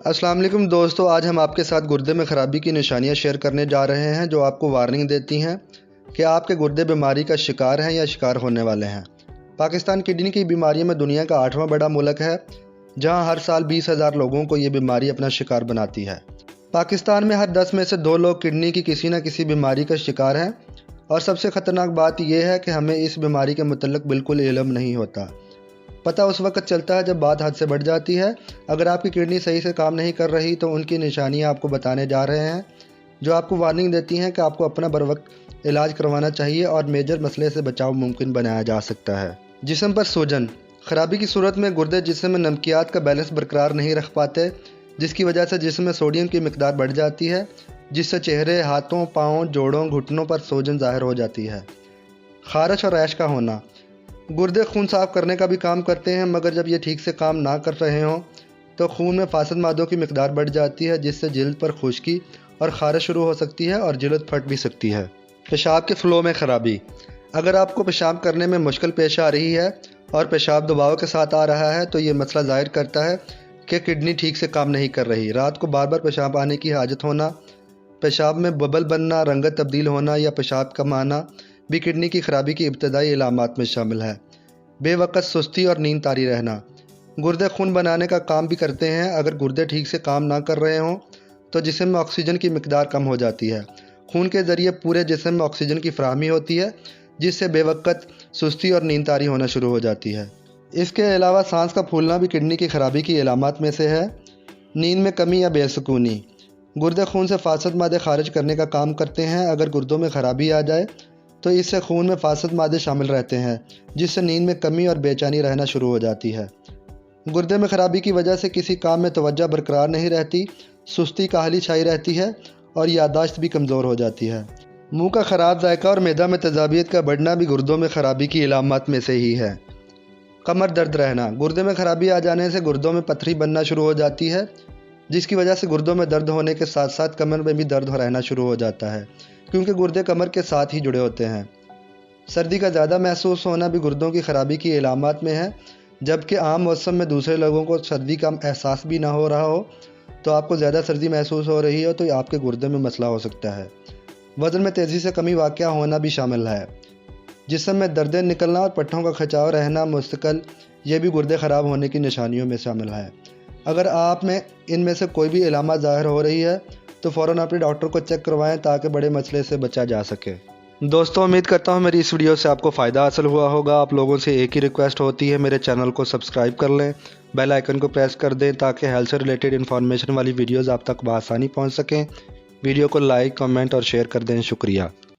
अस्सलाम वालेकुम दोस्तों, आज हम आपके साथ गुर्दे में ख़राबी की निशानियां शेयर करने जा रहे हैं जो आपको वार्निंग देती हैं कि आपके गुर्दे बीमारी का शिकार हैं या शिकार होने वाले हैं। पाकिस्तान किडनी की बीमारियों में दुनिया का 8वां बड़ा मुल्क है, जहां हर साल 20,000 लोगों को ये बीमारी अपना शिकार बनाती है। पाकिस्तान में हर 10 में से 2 लोग किडनी की किसी न किसी बीमारी का शिकार हैं और सबसे ख़तरनाक बात यह है कि हमें इस बीमारी के मुतल्लिक़ बिल्कुल इल्म नहीं होता। पता उस वक्त चलता है जब बात हद से बढ़ जाती है। अगर आपकी किडनी सही से काम नहीं कर रही तो उनकी निशानियां आपको बताने जा रहे हैं, जो आपको वार्निंग देती हैं कि आपको अपना बर वक्त इलाज करवाना चाहिए और मेजर मसले से बचाव मुमकिन बनाया जा सकता है। जिस्म पर सूजन। ख़राबी की सूरत में गुर्दे जिस्म में नमकियात का बैलेंस बरकरार नहीं रख पाते, जिसकी वजह से जिस्म में सोडियम की मिकदार बढ़ जाती है, जिससे चेहरे, हाथों, पाँव, जोड़ों, घुटनों पर सूजन ज़ाहिर हो जाती है। खारश और रैश का होना। गुर्दे खून साफ़ करने का भी काम करते हैं, मगर जब ये ठीक से काम ना कर रहे हों तो खून में फासद मादों की मिकदार बढ़ जाती है, जिससे जिल्द पर खुश्की और खारिश शुरू हो सकती है और जिल्द फट भी सकती है। पेशाब के फ़्लो में ख़राबी। अगर आपको पेशाब करने में मुश्किल पेश आ रही है और पेशाब दबाव के साथ आ रहा है तो ये मसला ज़ाहिर करता है कि किडनी ठीक से काम नहीं कर रही। रात को बार बार पेशाब आने की हाजत होना, पेशाब में बबल बनना, रंगत तब्दील होना या पेशाब कम आना भी किडनी की ख़राबी की इब्तदाई इलामात में शामिल है। बेवक़्त सुस्ती और नींद तारी रहना। गुर्दे खून बनाने का काम भी करते हैं। अगर गुर्दे ठीक से काम ना कर रहे हों तो जिस्म में ऑक्सीजन की मिकदार कम हो जाती है। खून के ज़रिए पूरे जिस्म में ऑक्सीजन की फराहमी होती है, जिससे बेवक़्त सुस्ती और नींद तारी होना शुरू हो जाती है। इसके अलावा सांस का फूलना भी किडनी की ख़राबी की इलामात में से है। नींद में कमी या बेसुकूनी। गुर्दे खून से फासद मादे खारिज करने का काम करते हैं। अगर गुर्दों में ख़राबी आ जाए तो इससे खून में फासद मादे शामिल रहते हैं, जिससे नींद में कमी और बेचैनी रहना शुरू हो जाती है। गुर्दे में ख़राबी की वजह से किसी काम में तवज्जो बरकरार नहीं रहती, सुस्ती काहली छाई रहती है और याददाश्त भी कमज़ोर हो जाती है। मुंह का ख़राब जायका और मैदा में तेज़ाबियत का बढ़ना भी गुर्दों में ख़राबी की इलामात में से ही है। कमर दर्द रहना। गुर्दे में ख़राबी आ जाने से गुर्दों में पथरी बनना शुरू हो जाती है, जिसकी वजह से गुर्दों में दर्द होने के साथ साथ कमर में भी दर्द रहना शुरू हो जाता है, क्योंकि गुर्दे कमर के साथ ही जुड़े होते हैं। सर्दी का ज़्यादा महसूस होना भी गुर्दों की ख़राबी की इलामात में है। जबकि आम मौसम में दूसरे लोगों को सर्दी का एहसास भी ना हो रहा हो तो आपको ज़्यादा सर्दी महसूस हो रही हो तो आपके गुर्दे में मसला हो सकता है। वज़न में तेज़ी से कमी वाक़या होना भी शामिल है। जिस्म में दर्दें निकलना और पट्टों का खिंचाव रहना मुस्तकिल, ये भी गुर्दे ख़राब होने की निशानियों में शामिल है। अगर आप में इनमें से कोई भी इलामत ज़ाहिर हो रही है तो फ़ौरन अपने डॉक्टर को चेक करवाएं ताकि बड़े मसले से बचा जा सके। दोस्तों, उम्मीद करता हूँ मेरी इस वीडियो से आपको फ़ायदा हासिल हुआ होगा। आप लोगों से एक ही रिक्वेस्ट होती है, मेरे चैनल को सब्सक्राइब कर लें, बेल आइकन को प्रेस कर दें ताकि हेल्थ से रिलेटेड इन्फॉर्मेशन वाली वीडियोज़ आप तक बआसानी पहुँच सकें। वीडियो को लाइक, कमेंट और शेयर कर दें। शुक्रिया।